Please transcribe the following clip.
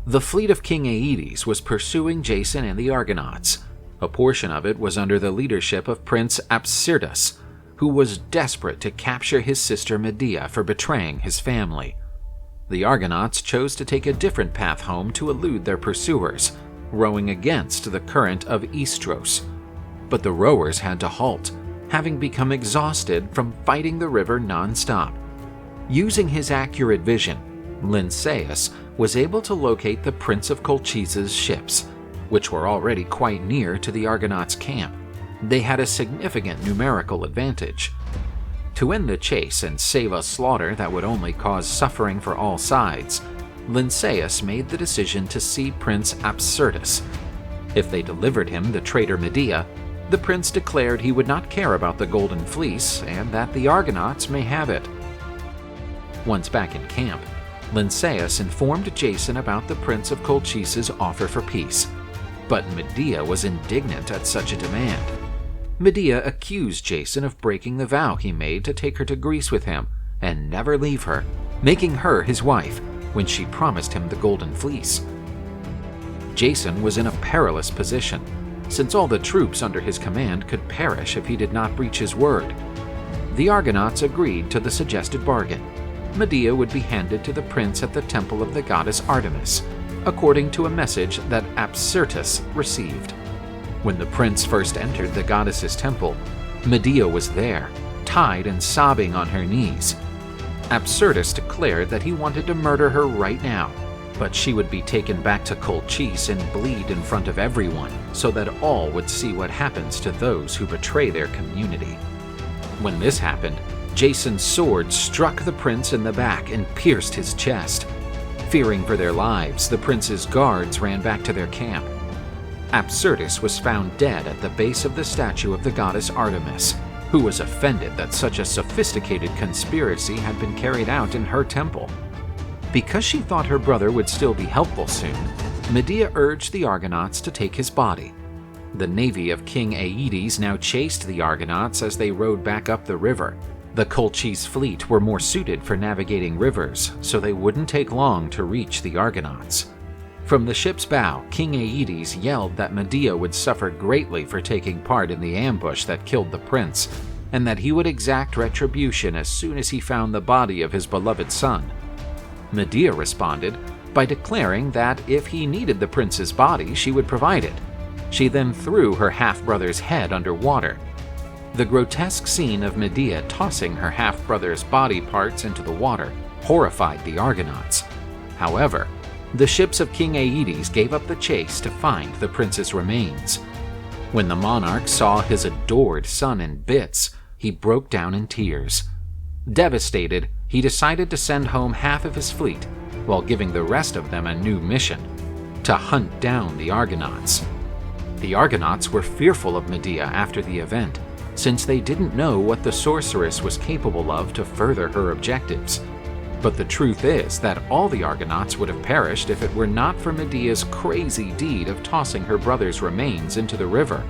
The fleet of King Aeetes was pursuing Jason and the Argonauts. A portion of it was under the leadership of Prince Apsyrtus, who was desperate to capture his sister Medea for betraying his family. The Argonauts chose to take a different path home to elude their pursuers, rowing against the current of Istros. But the rowers had to halt, having become exhausted from fighting the river non-stop. Using his accurate vision, Lynceus was able to locate the Prince of Colchise's ships, which were already quite near to the Argonauts' camp. They had a significant numerical advantage. To end the chase and save a slaughter that would only cause suffering for all sides, Lynceus made the decision to see Prince Apsyrtus. If they delivered him the traitor Medea, the prince declared he would not care about the Golden Fleece and that the Argonauts may have it. Once back in camp, Lynceus informed Jason about the Prince of Colchise's offer for peace, but Medea was indignant at such a demand. Medea accused Jason of breaking the vow he made to take her to Greece with him and never leave her, making her his wife when she promised him the Golden Fleece. Jason was in a perilous position, since all the troops under his command could perish if he did not breach his word. The Argonauts agreed to the suggested bargain. Medea would be handed to the prince at the temple of the goddess Artemis, according to a message that Apsyrtus received. When the prince first entered the goddess's temple, Medea was there, tied and sobbing on her knees. Apsyrtus declared that he wanted to murder her right now, but she would be taken back to Colchise and bleed in front of everyone, so that all would see what happens to those who betray their community. When this happened, Jason's sword struck the prince in the back and pierced his chest. Fearing for their lives, the prince's guards ran back to their camp. Apsyrtus was found dead at the base of the statue of the goddess Artemis, who was offended that such a sophisticated conspiracy had been carried out in her temple. Because she thought her brother would still be helpful soon, Medea urged the Argonauts to take his body. The navy of King Aeetes now chased the Argonauts as they rowed back up the river. The Colchise fleet were more suited for navigating rivers, so they wouldn't take long to reach the Argonauts. From the ship's bow, King Aeetes yelled that Medea would suffer greatly for taking part in the ambush that killed the prince, and that he would exact retribution as soon as he found the body of his beloved son. Medea responded by declaring that if he needed the prince's body, she would provide it. She then threw her half-brother's head underwater. The grotesque scene of Medea tossing her half-brother's body parts into the water horrified the Argonauts. However, the ships of King Aeetes gave up the chase to find the prince's remains. When the monarch saw his adored son in bits, he broke down in tears. Devastated, he decided to send home half of his fleet, while giving the rest of them a new mission: to hunt down the Argonauts. The Argonauts were fearful of Medea after the event, since they didn't know what the sorceress was capable of to further her objectives. But the truth is that all the Argonauts would have perished if it were not for Medea's crazy deed of tossing her brother's remains into the river.